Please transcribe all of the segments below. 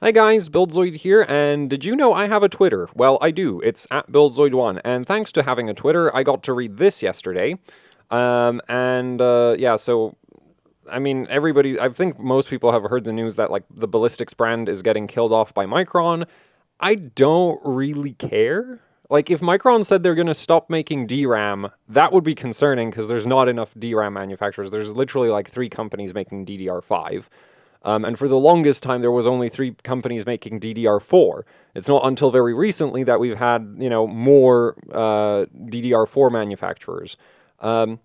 Hi guys, BuildZoid here, and did you know I have a Twitter? Well, I do. It's at BuildZoid1, and thanks to having a Twitter, I got to read this yesterday. Yeah, so, I mean, I think most people have heard the news that, like, the ballistics brand is getting killed off by Micron. I don't really care. Like, if Micron said they're going to stop making DRAM, that would be concerning, because there's not enough DRAM manufacturers. There's literally, like, 3 companies making DDR5. And for the longest time, there was only 3 companies making DDR4. It's not until very recently that we've had, more DDR4 manufacturers. Um,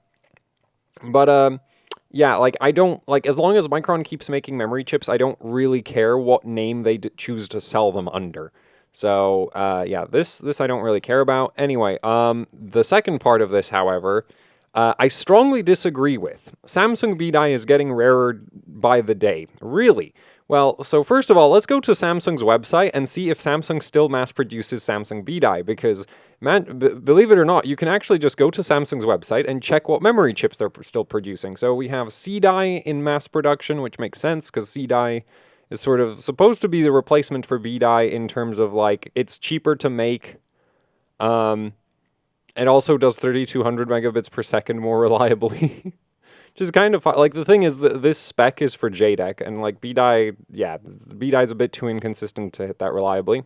yeah, like, I don't, like, as long as Micron keeps making memory chips, I don't really care what name they choose to sell them under. So, yeah, this I don't really care about. Anyway, the second part of this, however, I strongly disagree with. Samsung Bdie is getting rarer by the day. Really? Well, so first of all, let's go to Samsung's website and see if Samsung still mass produces Samsung Bdie, because, man, believe it or not, you can actually just go to Samsung's website and check what memory chips they're still producing. So we have C-Die in mass production, which makes sense, because C-Die is sort of supposed to be the replacement for Bdie in terms of, like, it's cheaper to make, it also does 3200 megabits per second more reliably. Which is kind of fun. Like, the thing is that this spec is for JDEC, and, like, Bdie, yeah, Bdie's a bit too inconsistent to hit that reliably.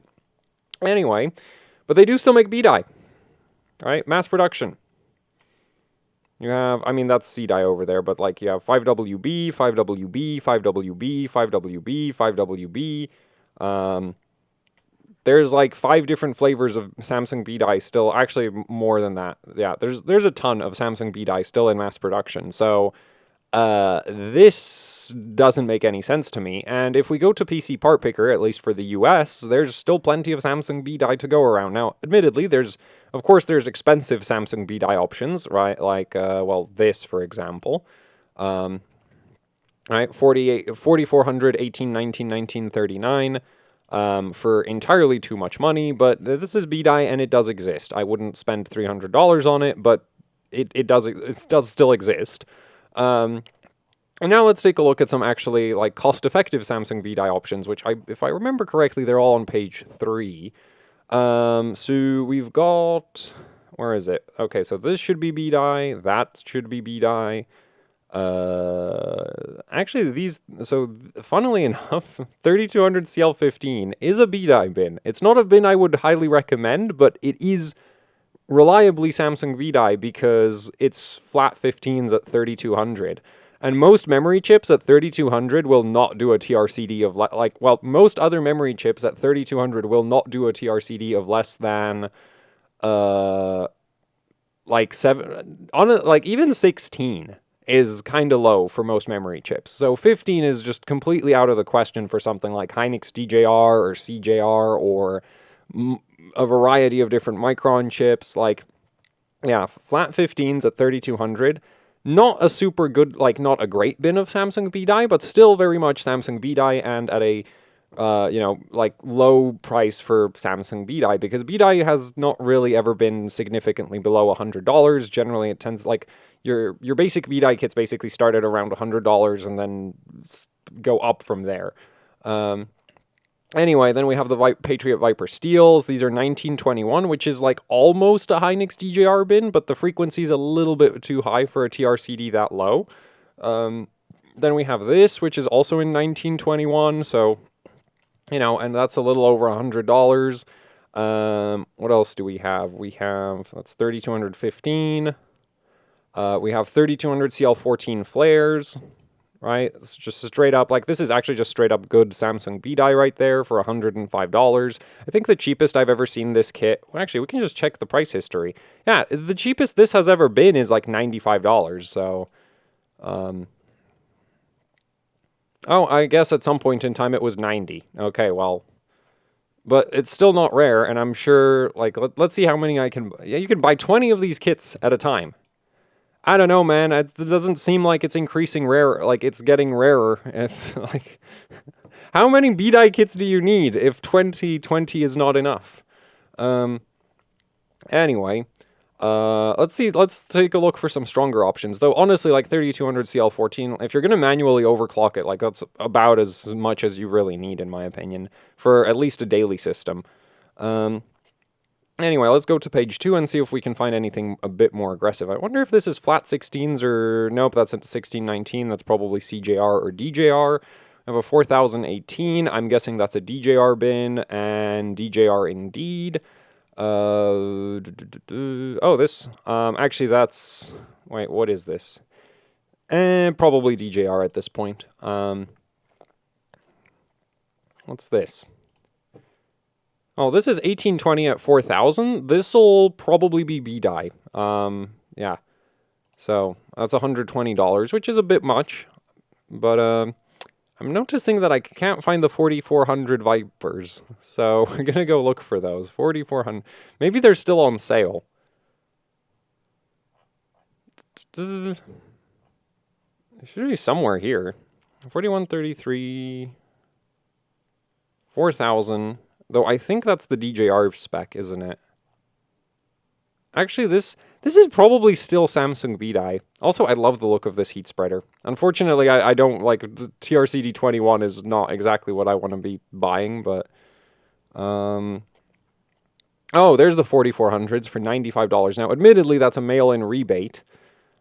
Anyway, but they do still make Bdie, right? Mass production. You have, I mean, that's C-Die over there, but, like, you have 5WB, 5WB, 5WB, 5WB, 5WB, there's like 5 different flavors of Samsung Bdie still, actually more than that. Yeah, there's a ton of Samsung Bdie still in mass production. So this doesn't make any sense to me. And if we go to PC Part Picker, at least for the US, there's still plenty of Samsung Bdie to go around. Now, admittedly, of course there's expensive Samsung Bdie options, right? Like, well, this, for example. Right, 4400, 1819, 1939. For entirely too much money, but this is Bdie and it does exist. I wouldn't spend $300 on it, but it does still exist. And now let's take a look at some actually, like, cost-effective Samsung Bdie options, which, if I remember correctly, they're all on page 3. So we've got, where is it? Okay, so this should be Bdie, that should be Bdie. Actually, funnily enough, 3200 CL15 is a Bdie bin. It's not a bin I would highly recommend, but it is reliably Samsung Bdie because it's flat 15s at 3200. And most memory chips at 3200 will not do a TRCD of, most other memory chips at 3200 will not do a TRCD of less than, even 16 is kind of low for most memory chips. So 15 is just completely out of the question for something like Hynix DJR or CJR or a variety of different Micron chips. Like, yeah, flat 15s at 3200. Not a super good, not a great bin of Samsung Bdie, but still very much Samsung Bdie, and at a, low price for Samsung Bdie, because Bdie has not really ever been significantly below $100. Generally, it tends, your basic Bdie kits basically start at around $100 and then go up from there. Anyway, then we have the Patriot Viper Steels. These are 1921, which is, like, almost a Hynix DJR bin, but the frequency is a little bit too high for a TRCD that low. Then we have this, which is also in 1921, so, and that's a little over $100. What else do we have? That's 3215. We have 3200 CL14 flares, right? It's just straight up, this is actually just straight up good Samsung Bdie right there for $105. I think the cheapest I've ever seen this kit, well, actually, we can just check the price history. Yeah, the cheapest this has ever been is like $95, so, oh, I guess at some point in time it was 90. Okay, well, but it's still not rare, and I'm sure, let's see how many I can, yeah, you can buy 20 of these kits at a time. I don't know, man. It doesn't seem like it's increasing rare, it's getting rarer. If, how many Bdie kits do you need if 20 is not enough? Anyway, let's take a look for some stronger options. Though honestly, like 3200 CL14, if you're gonna manually overclock it, like that's about as much as you really need, in my opinion, for at least a daily system. Anyway, let's go to page 2 and see if we can find anything a bit more aggressive. I wonder if this is flat 16s or... Nope, that's a 1619. That's probably CJR or DJR. I have a 4018. I'm guessing that's a DJR bin and DJR indeed. Oh, this. Actually, that's... Wait, what is this? Probably DJR at this point. What's this? Oh, this is 1820 at 4000. This'll probably be Bdie. Yeah. So, that's $120, which is a bit much. But, I'm noticing that I can't find the 4400 Vipers. So, we're gonna go look for those. 4400. Maybe they're still on sale. It should be somewhere here. 4133. 4000. Though I think that's the DJR spec, isn't it? Actually, this is probably still Samsung Bdie. Also, I love the look of this heat spreader. Unfortunately, I don't like... The TRCD21 is not exactly what I want to be buying, but... Oh, there's the 4400s for $95. Now, admittedly, that's a mail-in rebate.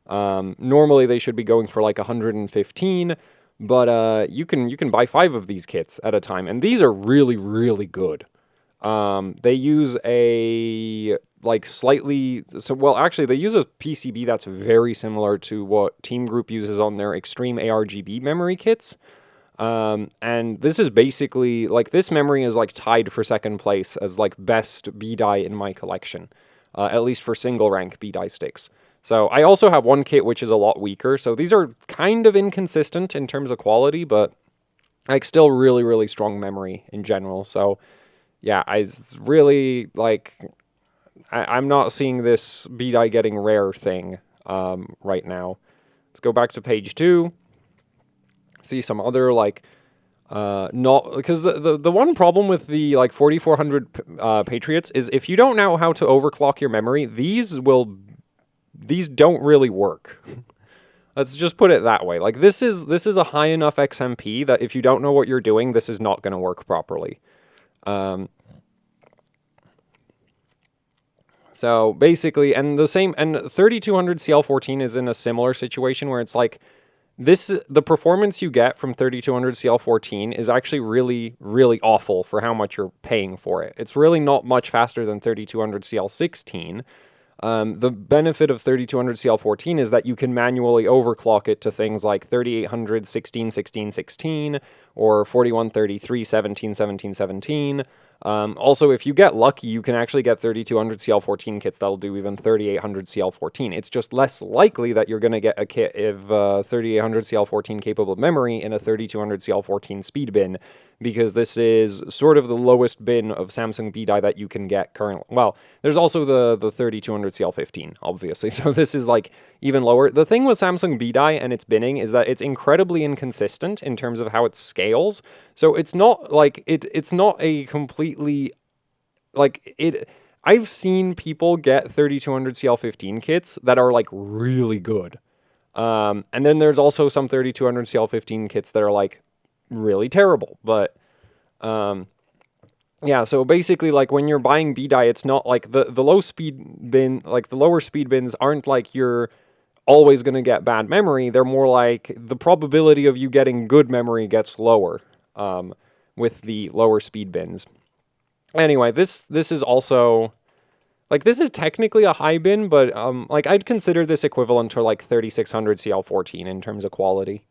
Normally, they should be going for like 115, but you can buy 5 of these kits at a time, and these are really, really good. They use a like slightly... So, well, actually, they use a PCB that's very similar to what Team Group uses on their Extreme ARGB memory kits. And this is basically, like, this memory is, like, tied for second place as, like, best Bdie in my collection. At least for single rank Bdie sticks. So, I also have one kit which is a lot weaker, so these are kind of inconsistent in terms of quality, but, like, still really, really strong memory in general, so... Yeah, I really, like, I'm not seeing this Bdie getting rare thing right now. Let's go back to page 2. See some other, like, not... Because the one problem with the, like, 4400 Patriots is if you don't know how to overclock your memory, these don't really work. Let's just put it that way. Like, this is a high enough XMP that if you don't know what you're doing, this is not going to work properly. So basically, and 3200 CL14 is in a similar situation where it's like, the performance you get from 3200 CL14 is actually really, really awful for how much you're paying for it. It's really not much faster than 3200 CL16. The benefit of 3200 CL14 is that you can manually overclock it to things like 3800 16 16 16 or 4133 17 17 17. Also, if you get lucky, you can actually get 3200 CL14 kits that'll do even 3800 CL14. It's just less likely that you're going to get a kit of 3800 CL14 capable of memory in a 3200 CL14 speed bin, because this is sort of the lowest bin of Samsung Bdie that you can get currently. Well, there's also the 3200 CL15, obviously, so this is like even lower. The thing with Samsung Bdie and its binning is that it's incredibly inconsistent in terms of how it scales. So it's not like it's not a completely like it. I've seen people get 3200 CL15 kits that are like really good, and then there's also some 3200 CL15 kits that are like really terrible. But yeah, so basically, like, when you're buying Bdie, it's not like the low speed bin, like the lower speed bins aren't like you're always going to get bad memory. They're more like the probability of you getting good memory gets lower with the lower speed bins. Anyway, this is also, like, this is technically a high bin, but like, I'd consider this equivalent to like 3600 CL14 in terms of quality.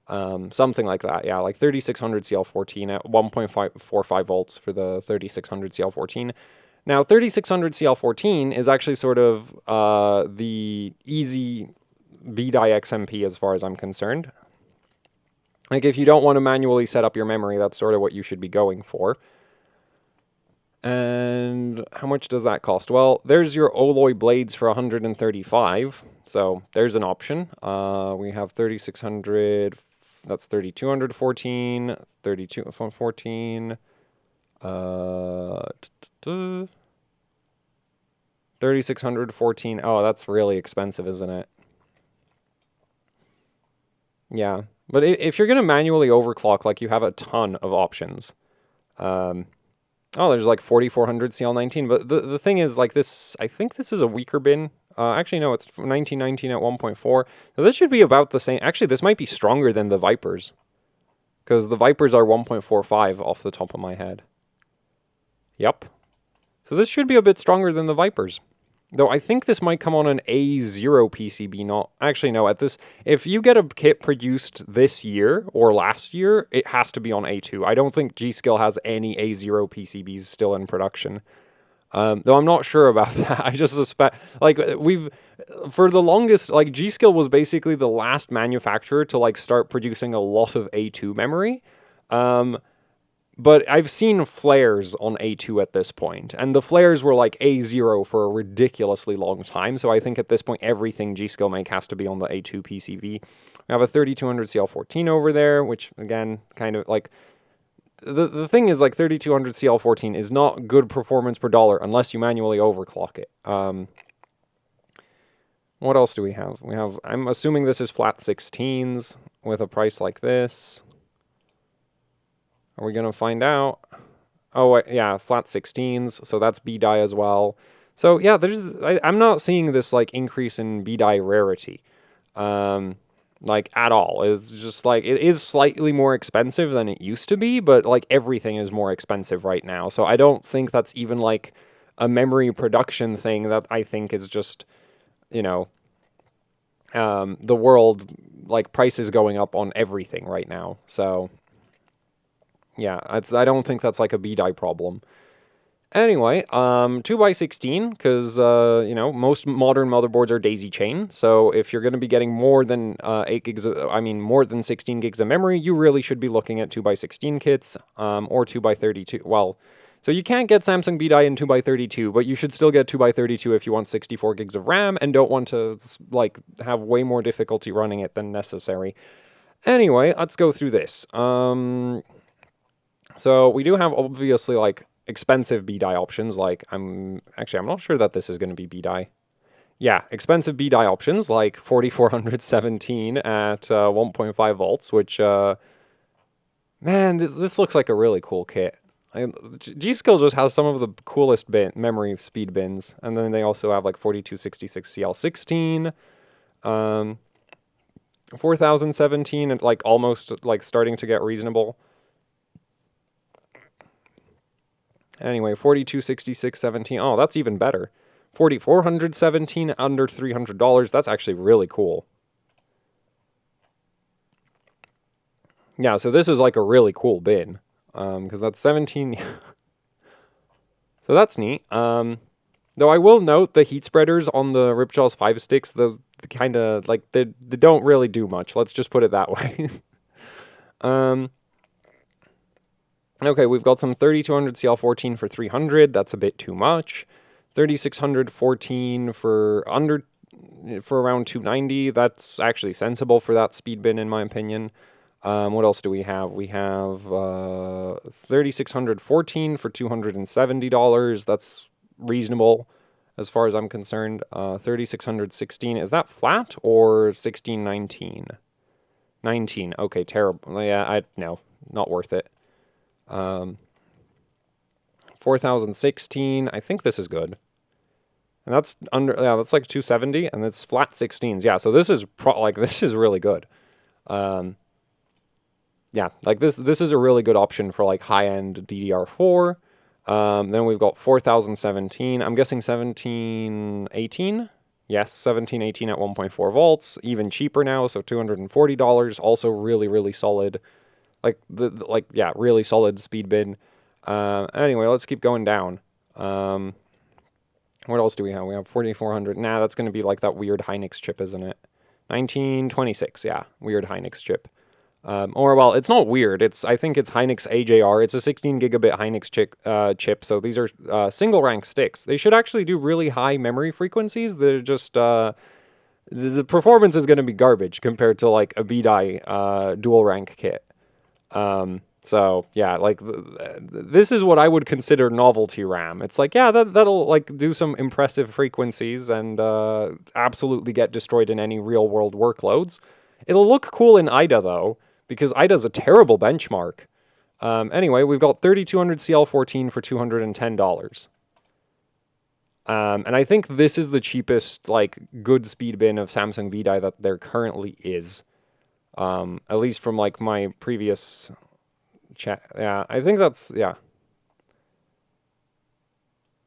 Something like that, yeah, like 3600 CL14 at 1.45 volts for the 3600 CL14. Now, 3600 CL14 is actually sort of the easy Bdie XMP as far as I'm concerned. Like, if you don't want to manually set up your memory, that's sort of what you should be going for. And how much does that cost? Well, there's your alloy blades for 135, so there's an option. We have 3600, that's 3214, 3214, 3614. Oh, that's really expensive, isn't it? Yeah. But if you're going to manually overclock, like, you have a ton of options. Oh, there's like 4400 CL19. But the thing is, like, this, I think this is a weaker bin. Actually, no, it's 1919 at 1.4. So this should be about the same. Actually, this might be stronger than the Vipers. Because the Vipers are 1.45 off the top of my head. Yep. So this should be a bit stronger than the Vipers. Though I think this might come on an A0 PCB, not... Actually, no, at this... If you get a kit produced this year or last year, it has to be on A2. I don't think G.Skill has any A0 PCBs still in production. Though I'm not sure about that. I just suspect... Like, we've... For the longest... Like, G.Skill was basically the last manufacturer to, like, start producing a lot of A2 memory. But I've seen flares on A2 at this point, and the flares were like A0 for a ridiculously long time, so I think at this point everything G.Skill make has to be on the A2 PCB. We have a 3200 CL14 over there, which, again, kind of like... The thing is, like, 3200 CL14 is not good performance per dollar unless you manually overclock it. What else do we have? We have... I'm assuming this is flat 16s with a price like this. Are we going to find out? Oh, yeah, flat 16s, so that's Bdie as well. So, yeah, I'm not seeing this, like, increase in Bdie rarity, like, at all. It's just, like, it is slightly more expensive than it used to be, but, like, everything is more expensive right now. So I don't think that's even, like, a memory production thing. That I think is just, you know, the world, like, prices going up on everything right now, so... Yeah, I don't think that's like a Bdie problem. Anyway, 2x16, because, you know, most modern motherboards are daisy chain, so if you're going to be getting more than 8 gigs, more than 16 gigs of memory, you really should be looking at 2x16 kits, or 2x32. Well, so you can't get Samsung Bdie in 2x32, but you should still get 2x32 if you want 64 gigs of RAM and don't want to, like, have way more difficulty running it than necessary. Anyway, let's go through this. So we do have, obviously, like, expensive Bdie options, like, I'm not sure that this is going to be Bdie. Yeah, expensive Bdie options, like 4417 at 1.5 volts, which, man, this looks like a really cool kit. G.Skill just has some of the coolest memory speed bins, and then they also have, like, 4266 CL16, 4017, and, like, almost, like, starting to get reasonable. Anyway, 4266.17. Oh, that's even better. 4417 under $300. That's actually really cool. Yeah, so this is like a really cool bin. Because that's 17. So that's neat. Though I will note the heat spreaders on the Ripjaws 5 sticks, the kind of, like, they don't really do much. Let's just put it that way. Okay, we've got some 3200 CL14 for 300. That's a bit too much. 3614 for around 290. That's actually sensible for that speed bin, in my opinion. What else do we have? We have 3614 for $270. That's reasonable as far as I'm concerned. 3616. Is that flat or 1619? 19. Okay, terrible. Yeah, no, not worth it. 4016, I think this is good. And that's that's like 270, and it's flat 16s. Yeah, so this is this is really good. Yeah, like this is a really good option for, like, high-end DDR4. Then we've got 4017. I'm guessing 1718. Yes, 1718 at 1.4 volts, even cheaper now, so $240. Also really, really solid. Yeah, really solid speed bin. Anyway, let's keep going down. What else do we have? We have 4400. Nah, that's going to be like that weird Hynix chip, isn't it? 1926, yeah, weird Hynix chip. Or, well, it's not weird. I think it's Hynix AJR. It's a 16 gigabit Hynix chip, so these are single rank sticks. They should actually do really high memory frequencies. They're just, the performance is going to be garbage compared to, like, a Bdie dual rank kit. So yeah, like this is what I would consider novelty RAM. It's like, yeah, that'll like do some impressive frequencies and absolutely get destroyed in any real world workloads. It'll look cool in IDA though, because IDA's a terrible benchmark. Anyway, we've got 3200 CL14 for $210. And I think this is the cheapest like good speed bin of Samsung Bdie that there currently is. At least from like my previous chat. Yeah, I think that's, yeah.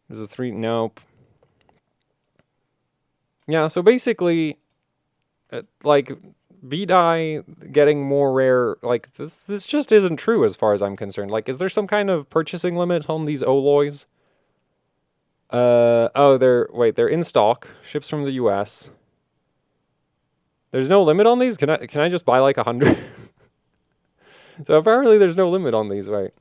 There's a 3, nope. Yeah, so basically, like, Bdie getting more rare, like, this just isn't true as far as I'm concerned. Like, is there some kind of purchasing limit on these Oloys? Oh, they're in stock. Ships from the US. There's no limit on these? Can I just buy like 100? So apparently there's no limit on these, right?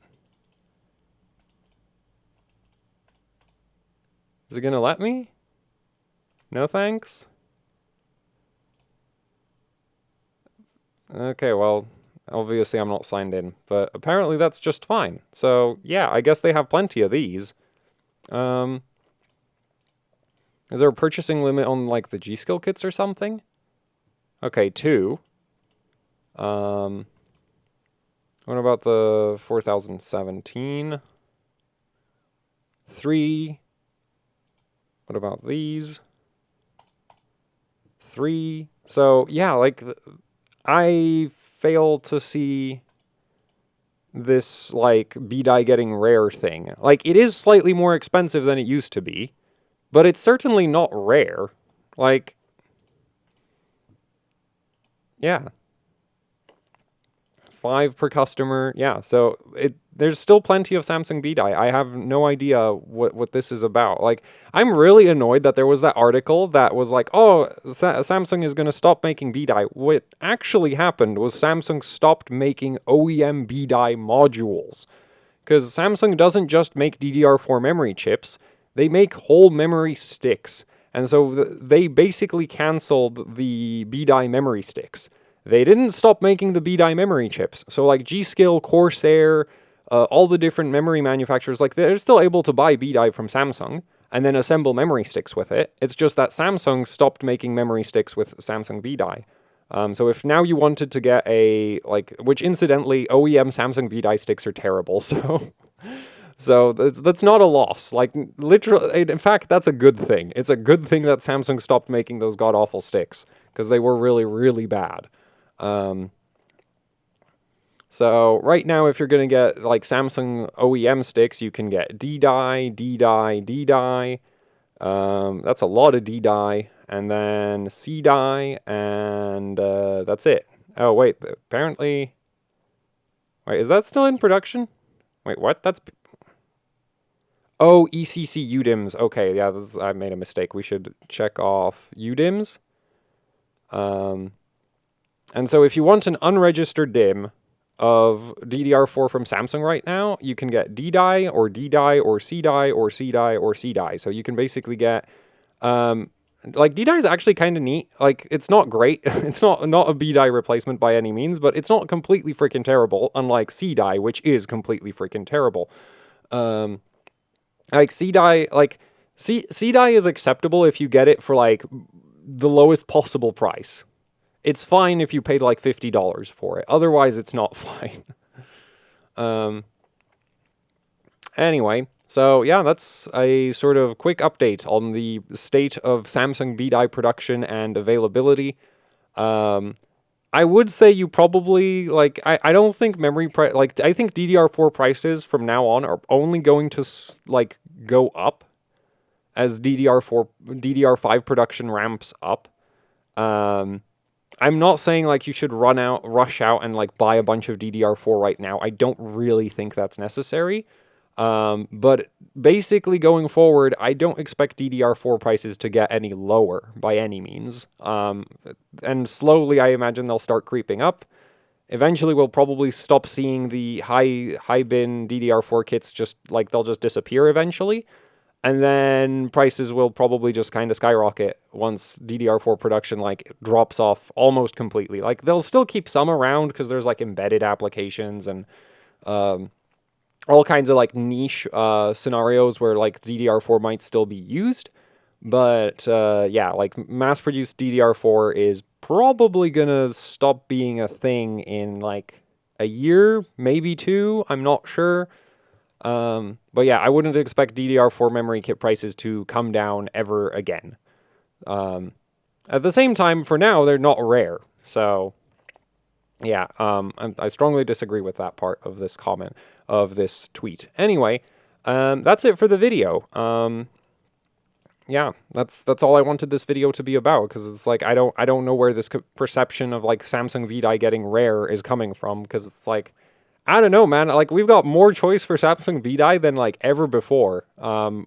Is it gonna let me? No thanks? Okay, well, obviously I'm not signed in, but apparently that's just fine. So yeah, I guess they have plenty of these. Is there a purchasing limit on like the G-Skill kits or something? Okay, 2. What about the 4017? 3. What about these? 3. So yeah, like I fail to see this like Bdie getting rare thing. Like it is slightly more expensive than it used to be, but it's certainly not rare. Like yeah. 5 per customer. Yeah, so there's still plenty of Samsung Bdie. I have no idea what this is about. Like, I'm really annoyed that there was that article that was like, oh, Samsung is going to stop making Bdie. What actually happened was Samsung stopped making OEM Bdie modules. Because Samsung doesn't just make DDR4 memory chips, they make whole memory sticks. And so they basically canceled the Bdie memory sticks. They didn't stop making the Bdie memory chips. So like G.Skill, Corsair, all the different memory manufacturers, like they're still able to buy Bdie from Samsung and then assemble memory sticks with it. It's just that Samsung stopped making memory sticks with Samsung Bdie. So if now you wanted to get a, like, which incidentally, OEM Samsung Bdie sticks are terrible, so that's not a loss. Like, literally, in fact, that's a good thing. It's a good thing that Samsung stopped making those god-awful sticks, because they were really, really bad. So right now, if you're going to get like Samsung OEM sticks, you can get D-die, D-die, D-die. That's a lot of D-die, and then C-die, and that's it. Oh wait, apparently. Wait, is that still in production? Wait, what? That's. Oh, ECC UDIMs. Okay, yeah, I made a mistake. We should check off UDIMs. And so if you want an unregistered DIM of DDR4 from Samsung right now, you can get D-die or D-die or C-die or C-die or C-die. So you can basically get, like D-die is actually kind of neat. Like it's not great. It's not a B-die replacement by any means, but it's not completely freaking terrible, unlike C-die, which is completely freaking terrible. Like C-die, like C-die is acceptable if you get it for like the lowest possible price. It's fine if you paid like $50 for it. Otherwise, it's not fine. Anyway, so yeah, that's a sort of quick update on the state of Samsung Bdie production and availability. I would say you probably, like, I don't think I think DDR4 prices from now on are only going to, like, go up as DDR5 production ramps up. I'm not saying like you should rush out and like buy a bunch of DDR4 right now. I don't really think that's necessary. But basically going forward, I don't expect DDR4 prices to get any lower by any means. And slowly I imagine they'll start creeping up. Eventually we'll probably stop seeing the high bin DDR4 kits, just like they'll just disappear eventually. And then prices will probably just kind of skyrocket once DDR4 production like drops off almost completely. Like they'll still keep some around because there's like embedded applications and all kinds of like niche scenarios where like DDR4 might still be used. But yeah, like mass-produced DDR4 is probably gonna stop being a thing in like a year, maybe two. I'm not sure. But yeah, I wouldn't expect DDR4 memory kit prices to come down ever again. At the same time, for now, they're not rare. So yeah, I strongly disagree with that part of this comment, of this tweet. Anyway, that's it for the video. Yeah, that's all I wanted this video to be about, because it's like I don't know where this perception of like Samsung Bdie getting rare is coming from, because it's like I don't know, man. Like we've got more choice for Samsung Bdie than like ever before.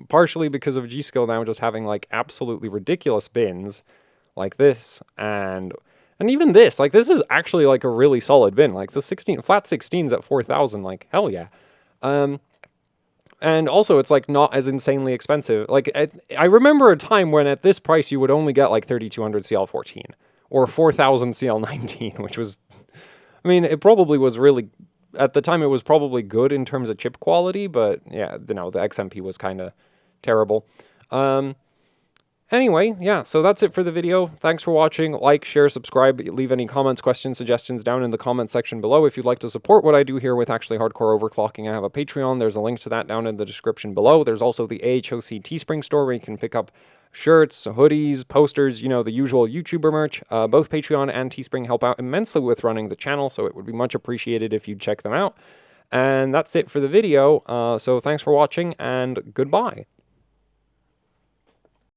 Partially because of G.Skill now just having like absolutely ridiculous bins like this and even this. Like this is actually like a really solid bin. Like the 16 flat 16s at 4,000. Like hell yeah. And also, it's like not as insanely expensive. Like I remember a time when at this price you would only get like 3200 CL14 or 4000 CL19, which was, I mean, it probably was really, at the time it was probably good in terms of chip quality, but yeah, you know, the XMP was kind of terrible. Anyway, yeah, so that's it for the video. Thanks for watching. Like, share, subscribe, leave any comments, questions, suggestions down in the comment section below. If you'd like to support what I do here with actually hardcore overclocking, I have a Patreon. There's a link to that down in the description below. There's also the AHOC Teespring store where you can pick up shirts, hoodies, posters, you know, the usual YouTuber merch. Both Patreon and Teespring help out immensely with running the channel, so it would be much appreciated if you'd check them out. And that's it for the video, so thanks for watching, and goodbye.